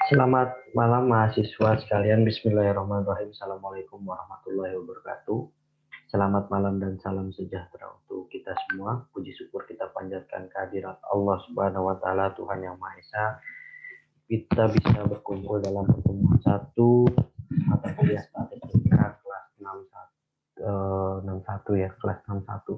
Selamat malam mahasiswa sekalian. Bismillahirrahmanirrahim. Assalamualaikum warahmatullahi wabarakatuh. Selamat malam dan salam sejahtera untuk kita semua. Puji syukur kita panjatkan kehadirat Allah Subhanahu wa taala, Tuhan yang Maha Esa. Kita bisa berkumpul dalam pertemuan satu mata kuliah statistika kelas 61 ya, kelas 61.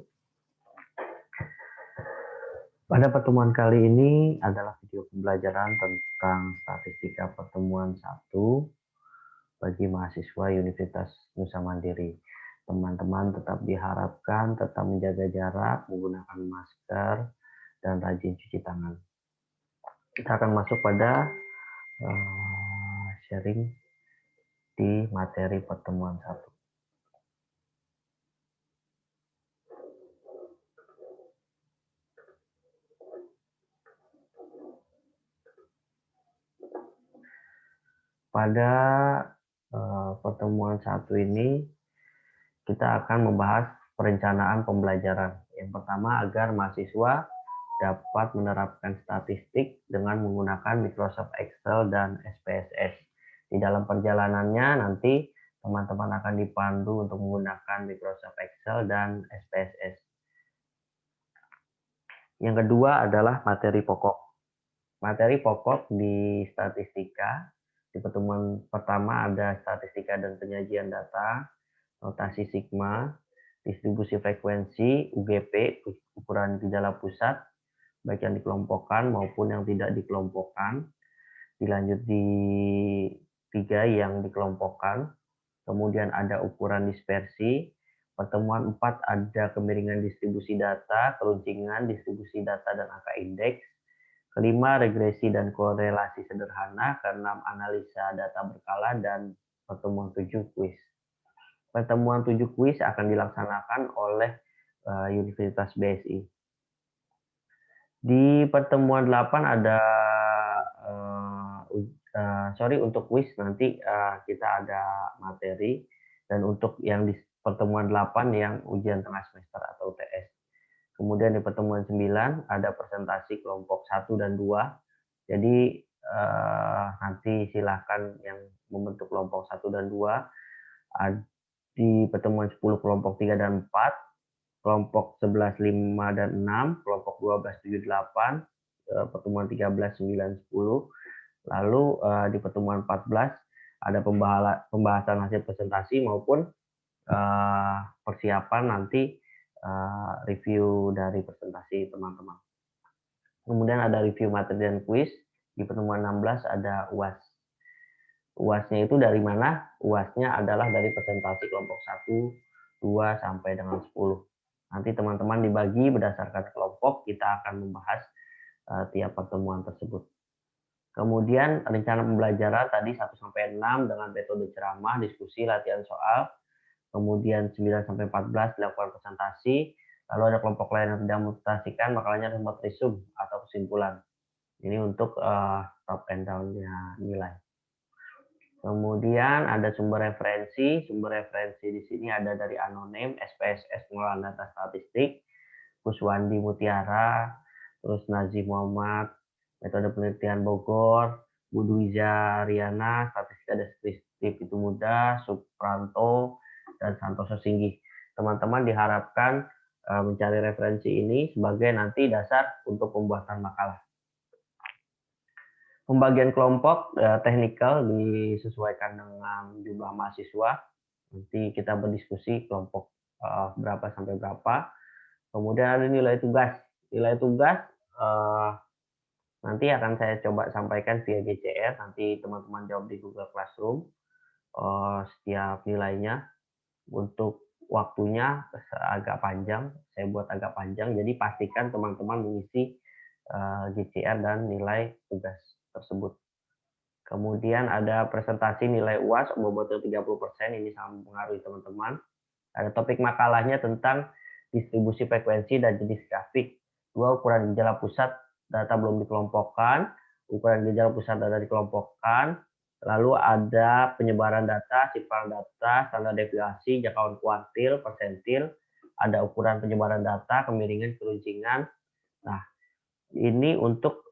Pada pertemuan kali ini adalah video pembelajaran tentang statistika pertemuan 1 bagi mahasiswa Universitas Nusa Mandiri. Teman-teman tetap diharapkan tetap menjaga jarak, menggunakan masker, dan rajin cuci tangan. Kita akan masuk pada sharing di materi pertemuan 1. Pada pertemuan 1 ini kita akan membahas perencanaan pembelajaran. Yang pertama, agar mahasiswa dapat menerapkan statistik dengan menggunakan Microsoft Excel dan SPSS. Di dalam perjalanannya nanti teman-teman akan dipandu untuk menggunakan Microsoft Excel dan SPSS. Yang kedua adalah materi pokok. Materi pokok di statistika. Di pertemuan pertama ada statistika dan penyajian data, notasi sigma, distribusi frekuensi, UGP, ukuran gejala pusat, baik yang dikelompokkan maupun yang tidak dikelompokkan. Dilanjut di 3 yang dikelompokkan. Kemudian ada ukuran dispersi. Pertemuan 4 ada kemiringan distribusi data, keruncingan, distribusi data dan angka indeks. Kelima, regresi dan korelasi sederhana. Keenam, analisa data berkala. Dan pertemuan 7, kuis. Pertemuan 7 kuis akan dilaksanakan oleh Universitas BSI. Di pertemuan 8 ada untuk kuis nanti kita ada materi, dan untuk yang di pertemuan 8 yang ujian tengah semester atau UTS. Kemudian di pertemuan 9 ada presentasi kelompok 1 dan 2. Jadi nanti silakan yang membentuk kelompok 1 dan 2. Di pertemuan 10 kelompok 3 dan 4, kelompok 11 5 dan 6, kelompok 12 7 8, pertemuan 13 9 10. Lalu di pertemuan 14 ada pembahasan hasil presentasi maupun persiapan nanti review dari presentasi teman-teman. Kemudian ada review materi dan kuis. Di pertemuan 16 ada UAS. UASnya itu dari mana? UASnya adalah dari presentasi kelompok 1, 2, sampai dengan 10. Nanti teman-teman dibagi berdasarkan kelompok, kita akan membahas tiap pertemuan tersebut. Kemudian rencana pembelajaran tadi 1-6 dengan metode ceramah, diskusi, latihan soal. Kemudian 9-14 dilakukan presentasi. Lalu ada kelompok lain yang tidak mempresentasikan, makanya ada remote resume atau kesimpulan. Ini untuk top and down-nya nilai. Kemudian ada sumber referensi. Sumber referensi di sini ada dari Anonim, SPSS Pengolahan Data Statistik, Kuswandi Mutiara, terus Nazim Muhammad, Metode Penelitian Bogor, Budwiza Riana, Statistika Deskriptif itu mudah, Supranto, dan Santoso Singgih. Teman-teman diharapkan mencari referensi ini sebagai nanti dasar untuk pembuatan makalah. Pembagian kelompok teknikal disesuaikan dengan jumlah mahasiswa. Nanti kita berdiskusi kelompok berapa sampai berapa. Kemudian ada nilai tugas. Nilai tugas nanti akan saya coba sampaikan via GCR. Nanti teman-teman jawab di Google Classroom setiap nilainya. Untuk waktunya agak panjang, saya buat agak panjang. Jadi pastikan teman-teman mengisi GCR dan nilai tugas tersebut. Kemudian ada presentasi nilai UAS bobotnya 30%, ini sangat mempengaruhi teman-teman. Ada topik makalahnya tentang distribusi frekuensi dan jenis grafik. 2, ukuran gejala pusat data belum dikelompokkan, ukuran gejala pusat data dikelompokkan. Lalu ada penyebaran data, simpanan data, standar deviasi, jangkauan kuartil, persentil. Ada ukuran penyebaran data, kemiringan, keruncingan. Nah, ini untuk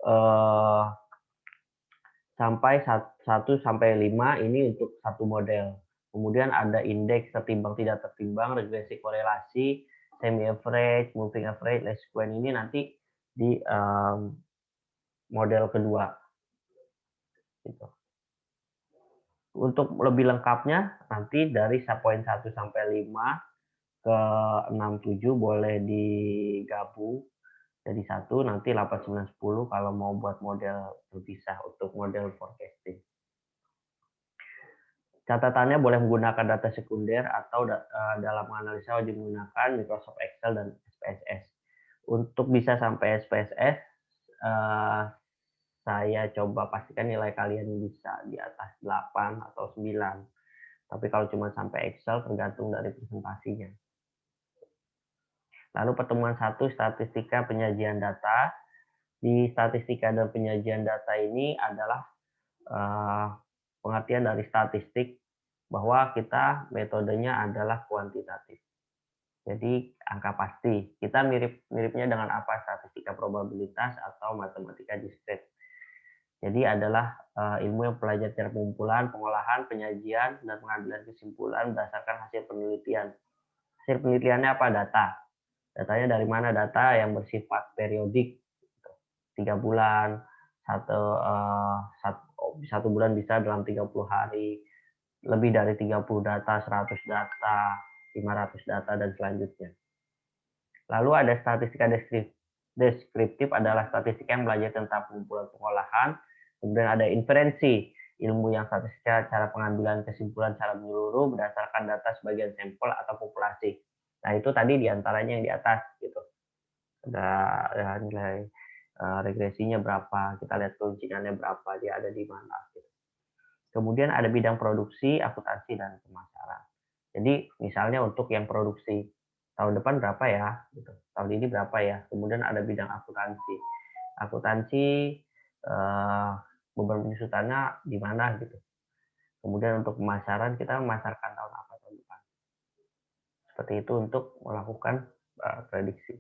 sampai 1 sampai 5 ini untuk satu model. Kemudian ada indeks tertimbang tidak tertimbang, regresi korelasi, semi average, moving average, least square ini nanti di model kedua gitu. Untuk lebih lengkapnya nanti dari poin 1 sampai 5 ke 6, 7 boleh digabung jadi satu, nanti 8, 9, 10 kalau mau buat model terpisah untuk model forecasting. Catatannya boleh menggunakan data sekunder atau dalam analisa wajib menggunakan Microsoft Excel dan SPSS. Untuk bisa sampai SPSS, saya coba pastikan nilai kalian bisa di atas 8 atau 9. Tapi kalau cuma sampai Excel tergantung dari presentasinya. Lalu pertemuan 1, statistika penyajian data. Di statistika dan penyajian data ini adalah pengertian dari statistik bahwa kita metodenya adalah kuantitatif. Jadi angka pasti. Kita mirip-miripnya dengan apa? Statistika probabilitas atau matematika diskret. Jadi adalah ilmu yang pelajari cara pengumpulan, pengolahan, penyajian, dan pengambilan kesimpulan berdasarkan hasil penelitian. Hasil penelitiannya apa? Data. Datanya dari mana? Data yang bersifat periodik. 3 bulan, satu bulan bisa dalam 30 hari, lebih dari 30 data, 100 data, 500 data, dan selanjutnya. Lalu ada statistika deskriptif adalah statistika yang belajar tentang pengumpulan pengolahan. Kemudian ada inferensi, ilmu yang statistika cara pengambilan kesimpulan secara menyeluruh berdasarkan data sebagian sampel atau populasi. Nah itu tadi diantaranya yang di atas gitu. Ada nilai regresinya berapa, kita lihat keuncingannya berapa, dia ada di mana. Gitu. Kemudian ada bidang produksi, akuntansi, dan pemasaran. Jadi misalnya untuk yang produksi, tahun depan berapa ya, gitu. Tahun ini berapa ya. Kemudian ada bidang akuntansi. Akuntansi beban penyusutannya di mana gitu. Kemudian untuk pemasaran, kita memasarkan tahun apa tahun depan. Seperti itu untuk melakukan prediksi.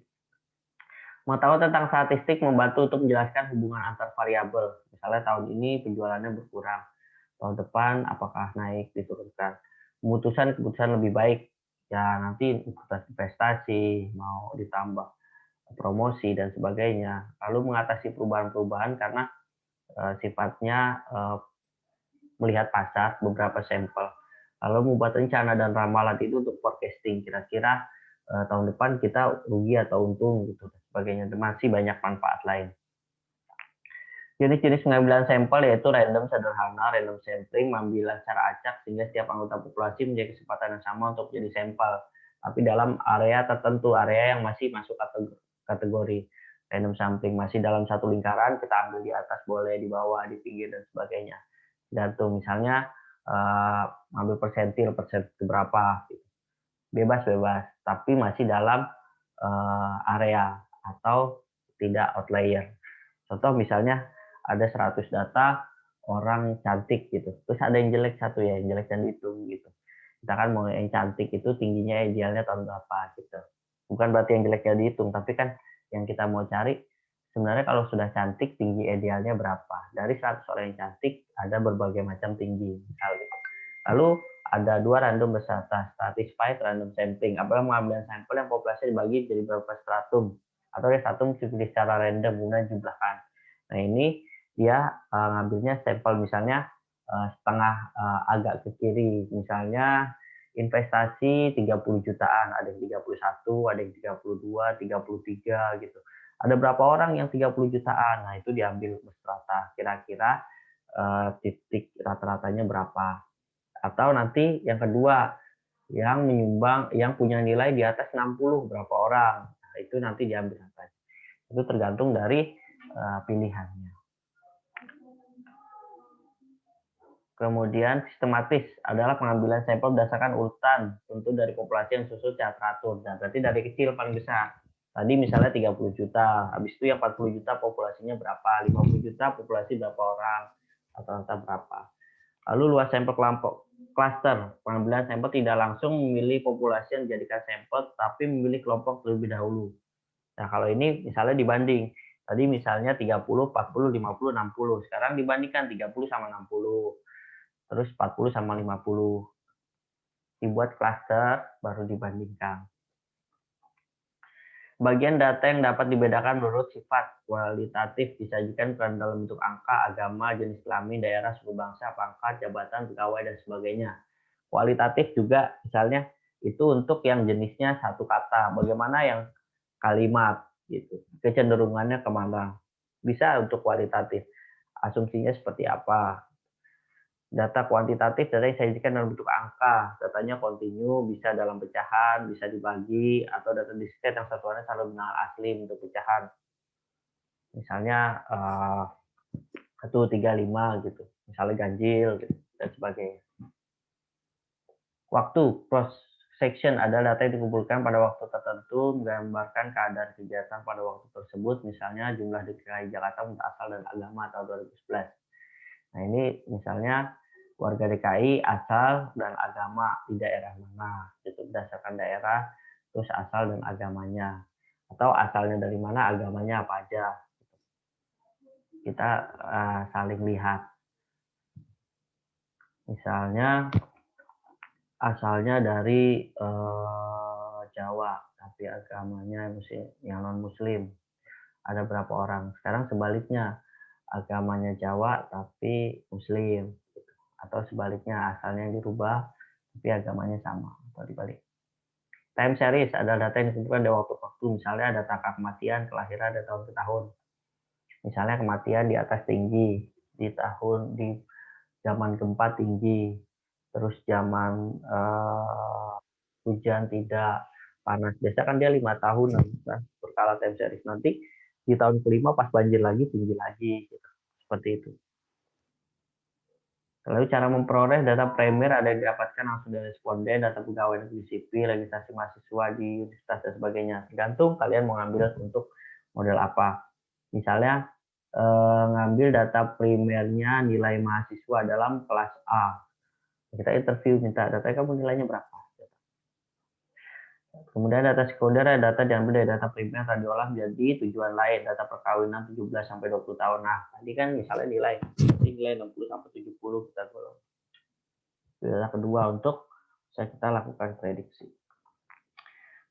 Mau tahu tentang statistik membantu untuk menjelaskan hubungan antar variabel. Misalnya tahun ini penjualannya berkurang, tahun depan apakah naik, diturunkan. Keputusan lebih baik, ya nanti investasi, mau ditambah promosi dan sebagainya. Lalu mengatasi perubahan-perubahan karena sifatnya melihat pasar, beberapa sampel. Lalu membuat rencana dan ramalan itu untuk forecasting, kira-kira tahun depan kita rugi atau untung gitu dan sebagainya. Masih banyak manfaat lain. Jenis-jenis pengambilan sampel yaitu random sederhana, random sampling, pengambilan secara acak sehingga setiap anggota populasi memiliki kesempatan yang sama untuk jadi sampel, tapi dalam area tertentu, area yang masih masuk kategori random sampling, masih dalam satu lingkaran, kita ambil di atas boleh, di bawah, di pinggir dan sebagainya. Gantung misalnya ambil persentil berapa, gitu. Bebas, tapi masih dalam area atau tidak outlier. Contoh misalnya ada 100 data orang cantik gitu, terus ada yang jelek satu ya, yang jelek dan dihitung gitu. Kita kan mau yang cantik itu tingginya idealnya tahun berapa gitu. Bukan berarti yang jeleknya dihitung, tapi kan yang kita mau cari sebenarnya kalau sudah cantik tinggi idealnya berapa. Dari 100 orang yang cantik ada berbagai macam tinggi misal gitu. Lalu ada 2 random beserta, stratified random sampling, apabila mengambil sampel yang populasi dibagi jadi beberapa stratum atau dia stratum dipilih secara random kemudian jumlahkan. Nah ini dia ngambilnya sampel misalnya setengah agak ke kiri, misalnya investasi 30 jutaan, ada yang 31, ada yang 32, 33 gitu. Ada berapa orang yang 30 jutaan, nah itu diambil berstrata, kira-kira titik rata-ratanya berapa. Atau nanti yang kedua, yang menyumbang, yang punya nilai di atas 60, berapa orang, nah itu nanti diambil apa. Itu tergantung dari pilihannya. Kemudian sistematis adalah pengambilan sampel berdasarkan urutan, tentu dari populasi yang susul secara teratur. Nah, berarti dari kecil paling besar. Tadi misalnya 30 juta, habis itu yang 40 juta populasinya berapa, 50 juta populasi berapa orang, rata-rata berapa. Lalu luas sampel kelompok, cluster, pengambilan sampel tidak langsung memilih populasi yang dijadikan sampel, tapi memilih kelompok terlebih dahulu. Nah, kalau ini misalnya dibanding, Tadi misalnya 30, 40, 50, 60. Sekarang dibandingkan 30 sama 60. Terus 40 sama 50. Dibuat klaster, baru dibandingkan. Bagian data yang dapat dibedakan menurut sifat kualitatif disajikan dalam bentuk angka, agama, jenis kelamin, daerah, suku bangsa, pangkat, jabatan, pegawai, dan sebagainya. Kualitatif juga misalnya itu untuk yang jenisnya satu kata, bagaimana yang kalimat gitu, kecenderungannya kemana. Bisa untuk kualitatif, asumsinya seperti apa. Data kuantitatif, data yang disajikan dalam bentuk angka, datanya kontinu, bisa dalam pecahan, bisa dibagi, atau data diskret yang satuannya selalu benar asli untuk pecahan. Misalnya 135 gitu, misalnya ganjil gitu, dan sebagainya. Waktu cross section adalah data yang dikumpulkan pada waktu tertentu, menggambarkan keadaan kegiatan pada waktu tersebut, misalnya jumlah DKI Jakarta untuk asal dan agama tahun 2011. Nah ini misalnya warga DKI asal dan agama di daerah mana, itu berdasarkan daerah, terus asal dan agamanya, atau asalnya dari mana, agamanya apa aja. Kita saling lihat. Misalnya asalnya dari Jawa, tapi agamanya yang non Muslim. Ada berapa orang? Sekarang sebaliknya, agamanya Jawa tapi Muslim. Atau sebaliknya, asalnya yang dirubah tapi agamanya sama atau dibalik. Time series adalah data yang dikumpulkan dari waktu ke waktu, misalnya data kematian, kelahiran dari tahun ke tahun. Misalnya kematian di atas tinggi, di zaman gempa tinggi, terus zaman hujan tidak, panas. Biasa kan dia 5 tahun kan, berkala time series. Nanti di tahun kelima pas banjir lagi tinggi lagi, gitu. Seperti itu. Lalu cara memperoleh data primer ada yang didapatkan langsung dari responden, data pegawai negeri sipil, registrasi mahasiswa di universitas dan sebagainya. Tergantung kalian mau ngambil untuk model apa. Misalnya ngambil data primernya nilai mahasiswa dalam kelas A. Kita interview minta data kamu nilainya berapa. Kemudian data sekunder adalah data diambil dari data primer yang diolah menjadi tujuan lain, data perkawinan 17 sampai 20 tahun. Nah, tadi kan misalnya nilai 60 sampai 70 kita tolong. Data kedua untuk kita lakukan prediksi.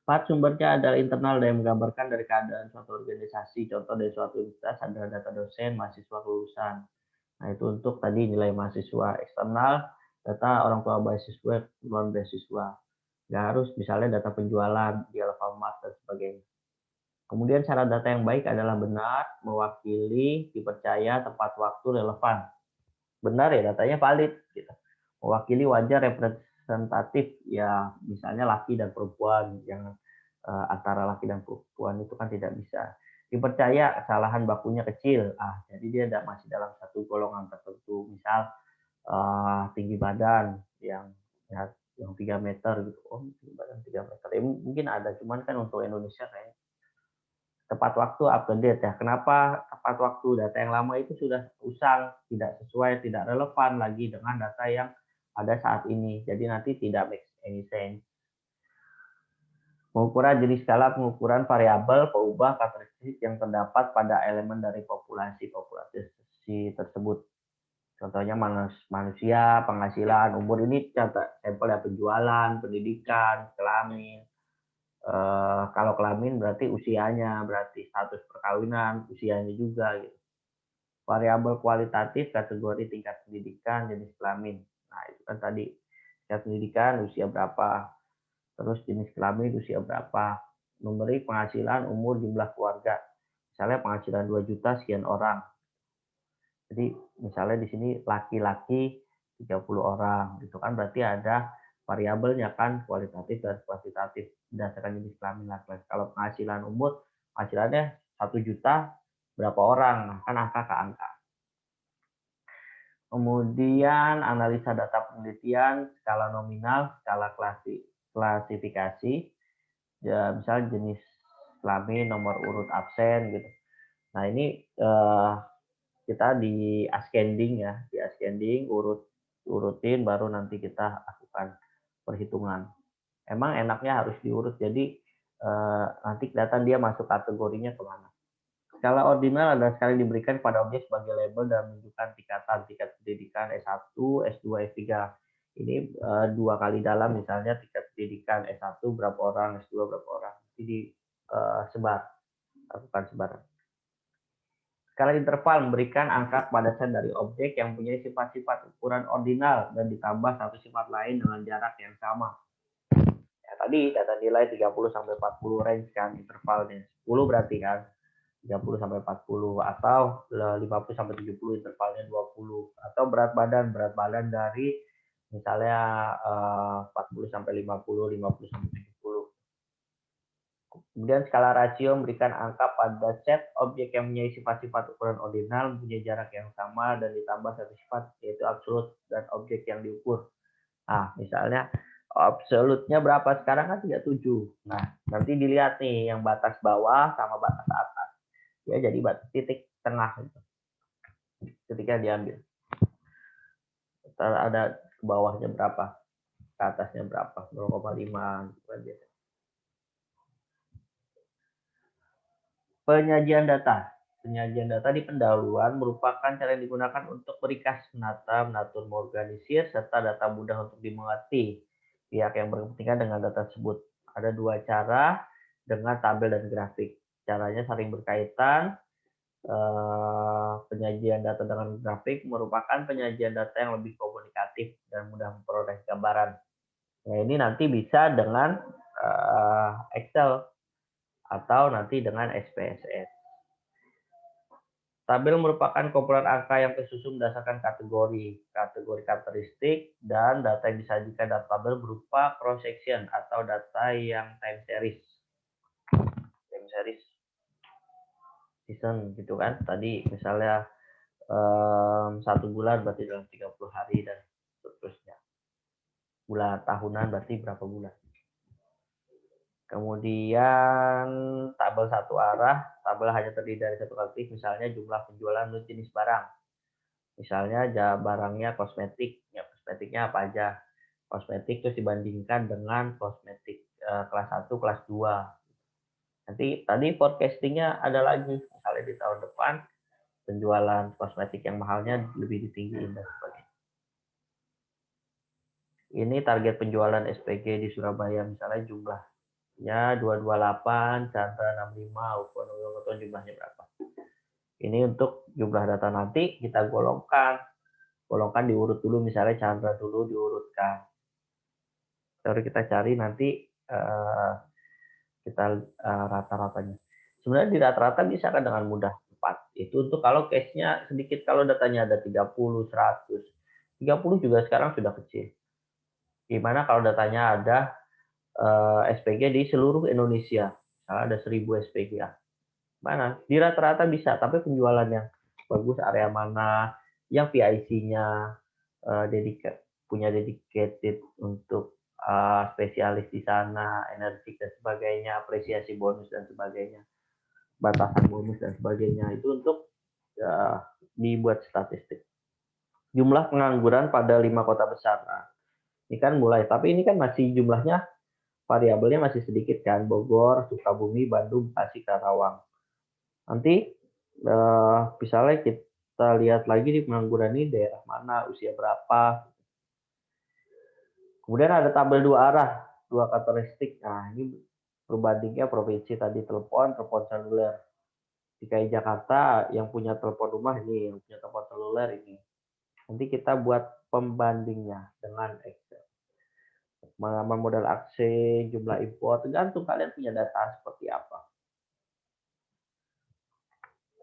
4. Sumbernya adalah internal dan menggambarkan dari keadaan suatu organisasi. Contoh dari suatu universitas adalah data dosen, mahasiswa, lulusan. Nah, itu untuk tadi nilai mahasiswa. Eksternal, data orang tua beasiswa, non beasiswa. Nggak harus, misalnya data penjualan di Alfamart dan sebagainya. Kemudian syarat data yang baik adalah benar, mewakili, dipercaya, tepat waktu, relevan. Benar ya, datanya valid. Gitu. Mewakili, wajar, representatif, ya misalnya laki dan perempuan, yang antara laki dan perempuan itu kan tidak bisa. Dipercaya, kesalahan bakunya kecil, jadi dia masih dalam satu golongan tertentu. Misal tinggi badan yang 3 meter gitu, tinggi badan 3 meter, mungkin ada, cuman kan untuk Indonesia kayak tepat waktu up to date ya. Kenapa tepat waktu? Data yang lama itu sudah usang, tidak sesuai, tidak relevan lagi dengan data yang ada saat ini. Jadi nanti tidak make any sense. Pengukuran jenis skala pengukuran variabel pengubah karakteristik yang terdapat pada elemen dari populasi tersebut. Contohnya manusia, penghasilan, umur, ini sampel ya, penjualan, pendidikan, kelamin. Kalau kelamin berarti usianya, berarti status perkawinan, usianya juga gitu. Variabel kualitatif kategori tingkat pendidikan, jenis kelamin. Nah, itu kan tadi tingkat pendidikan usia berapa, terus jenis kelamin usia berapa, memberi penghasilan, umur, jumlah keluarga. Misalnya penghasilan 2 juta sekian orang. Jadi misalnya di sini laki-laki 30 orang, itu kan berarti ada variabelnya kan, kualitatif dan kuantitatif berdasarkan jenis kelamin laki-laki. Kalau penghasilan umur, penghasilannya 1 juta berapa orang, nah kan angka ke angka. Kemudian analisa data penelitian, skala nominal, skala klasifikasi, ya misalnya jenis kelamin, nomor urut absen gitu. Nah ini kita di ascending ya, di ascending urutin baru nanti kita lakukan perhitungan. Emang enaknya harus diurut, jadi nanti kelihatan dia masuk kategorinya kemana. Skala ordinal adalah skala yang diberikan pada objek sebagai label dan menunjukkan tingkatan tingkat pendidikan S1, S2, S3. Ini 2 kali dalam, misalnya tingkat pendidikan S1 berapa orang, S2 berapa orang. Jadi sebar, lakukan sebaran. Skala interval memberikan angka pada set dari objek yang punya sifat-sifat ukuran ordinal dan ditambah satu sifat lain dengan jarak yang sama. Ya, tadi data nilai 30 sampai 40 range kan intervalnya. 10 berarti kan 30 sampai 40 atau 50 sampai 70 intervalnya 20 atau berat badan dari misalnya 40 sampai 50, 50 sampai 70. Kemudian skala rasio memberikan angka pada set objek yang mempunyai sifat-sifat ukuran ordinal, mempunyai jarak yang sama dan ditambah satu sifat yaitu absolut dan objek yang diukur. Nah, misalnya absolutnya berapa sekarang kan 37. Nah, nanti dilihat nih yang batas bawah sama batas atas. Ya, jadi titik tengah gitu. Ketika diambil. Ada ke bawahnya berapa, ke atasnya berapa, 0,5 gitu. Penyajian data. Penyajian data di pendahuluan merupakan cara yang digunakan untuk berikas, menata, mengatur, mengorganisir, serta data mudah untuk dimengerti pihak yang berkepentingan dengan data tersebut. Ada 2 cara dengan tabel dan grafik. Caranya saling berkaitan. Penyajian data dengan grafik merupakan penyajian data yang lebih komunikatif dan mudah memperoleh gambaran. Nah, ini nanti bisa dengan Excel atau nanti dengan SPSS. Tabel merupakan kumpulan angka yang tersusun berdasarkan kategori karakteristik, dan data yang disajikan dalam tabel berupa cross section atau data yang time series season gitu kan. Tadi misalnya 1 bulan berarti dalam 30 hari dan seterusnya. Bulan tahunan berarti berapa bulan. Kemudian tabel satu arah, tabel hanya terdiri dari satu kategori, misalnya jumlah penjualan menurut jenis barang. Misalnya barangnya kosmetik, ya kosmetiknya apa aja. Kosmetik terus dibandingkan dengan kosmetik kelas 1, kelas 2. Nanti tadi forecastingnya ada lagi, misalnya di tahun depan penjualan kosmetik yang mahalnya lebih ditinggiin dan sebagainya. Ini target penjualan SPG di Surabaya, misalnya jumlahnya 228, Chandra 65, Upono jumlahnya berapa. Ini untuk jumlah data, nanti kita golongkan diurut dulu, misalnya Chandra dulu diurutkan. Baru kita cari nanti kita rata-ratanya. Sebenarnya di rata-rata bisa kan dengan mudah 4. Itu untuk kalau case-nya sedikit, kalau datanya ada 30, 100. 30 juga sekarang sudah kecil. Gimana kalau datanya ada SPG di seluruh Indonesia, misalnya ada 1000 SPG, mana di rata-rata bisa, tapi penjualan yang bagus, area mana yang PIC-nya punya dedicated untuk spesialis di sana, energi dan sebagainya, apresiasi bonus dan sebagainya, batasan bonus dan sebagainya, itu untuk dibuat statistik. Jumlah pengangguran pada 5 kota besar. Nah, ini kan mulai, tapi ini kan masih jumlahnya variabelnya masih sedikit kan, Bogor, Sukabumi, Bandung, Bekasi, Karawang. Nanti misalnya kita lihat lagi di pengangguran ini daerah mana, usia berapa. Kemudian ada tabel 2 arah, 2 karakteristik. Nah, ini perbandingnya provinsi tadi, telepon seluler. DKI Jakarta yang punya telepon rumah ini, yang punya telepon seluler ini. Nanti kita buat pembandingnya dengan Excel. Pengalaman modal aksi, jumlah import, tergantung kalian punya data seperti apa.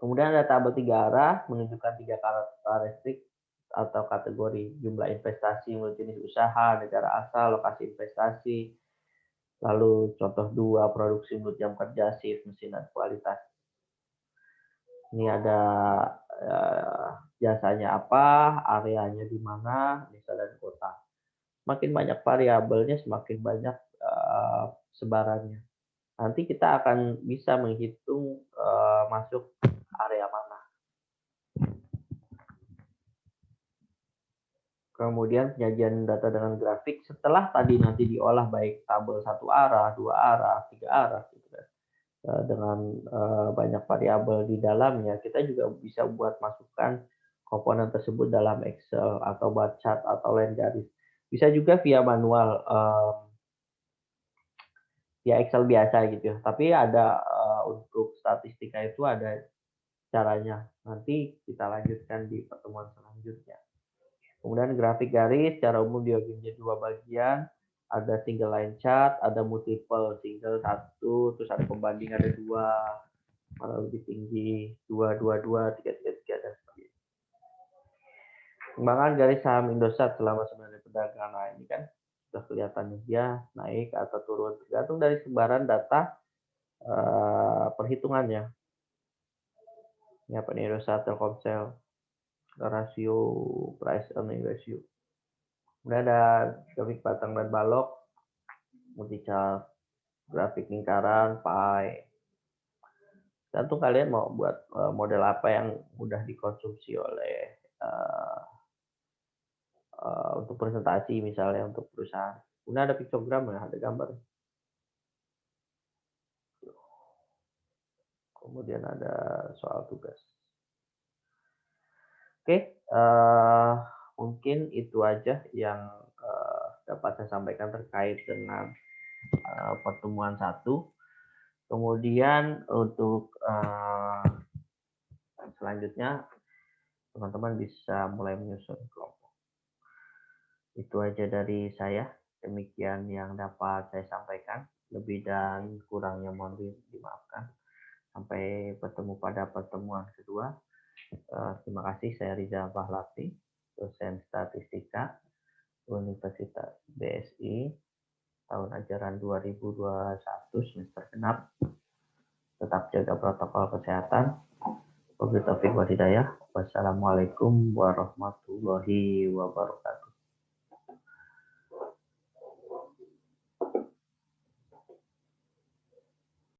Kemudian ada tabel 3 arah, menunjukkan 3 karakteristik atau kategori, jumlah investasi, jenis usaha, negara asal, lokasi investasi, lalu contoh 2, produksi menurut jam kerja, shift, mesin, dan kualitas. Ini ada jasanya apa, areanya di mana, desa dan kota. Semakin banyak variabelnya, semakin banyak sebarannya. Nanti kita akan bisa menghitung masuk area mana. Kemudian penyajian data dengan grafik, setelah tadi nanti diolah baik tabel 1 arah, 2 arah, 3 arah, gitu kan. dengan banyak variabel di dalamnya, kita juga bisa buat masukkan komponen tersebut dalam Excel atau bar chart atau line garis. Bisa juga via manual, via Excel biasa gitu ya. Tapi ada untuk statistika itu ada caranya. Nanti kita lanjutkan di pertemuan selanjutnya. Kemudian grafik garis secara umum dibagi menjadi dua bagian. Ada single line chart, ada multiple, single satu, terus ada pembanding ada dua, mana lebih tinggi, dua, dua, dua, tiga, tiga, tiga, dan sebagainya. Kembangan garis saham Indosat selama 9 hari perdagangan. Nah, ini kan sudah kelihatan dia naik atau turun tergantung dari sebaran data perhitungannya. Ini apa nih, Indosat, Telkomsel, rasio price earning ratio. Kemudian ada grafik batang dan balok, multi chart, grafik lingkaran, pie. Tentu kalian mau buat model apa yang mudah dikonsumsi oleh untuk presentasi misalnya untuk perusahaan. Kemudian ada piktogram ya, ada gambar. Kemudian ada soal tugas. Oke, mungkin itu aja yang dapat saya sampaikan terkait dengan pertemuan satu. Kemudian untuk selanjutnya teman-teman bisa mulai menyusun kelompok. Itu aja dari saya. Demikian yang dapat saya sampaikan. Lebih dan kurangnya mohon dimaafkan. Sampai bertemu pada pertemuan kedua. Terima kasih. Saya Riza Pahlavi, dosen statistika Universitas BSI, tahun ajaran 2021 semester genap. Tetap jaga protokol kesehatan. Wabillahi taufiq wal hidayah. Wassalamualaikum warahmatullahi wabarakatuh.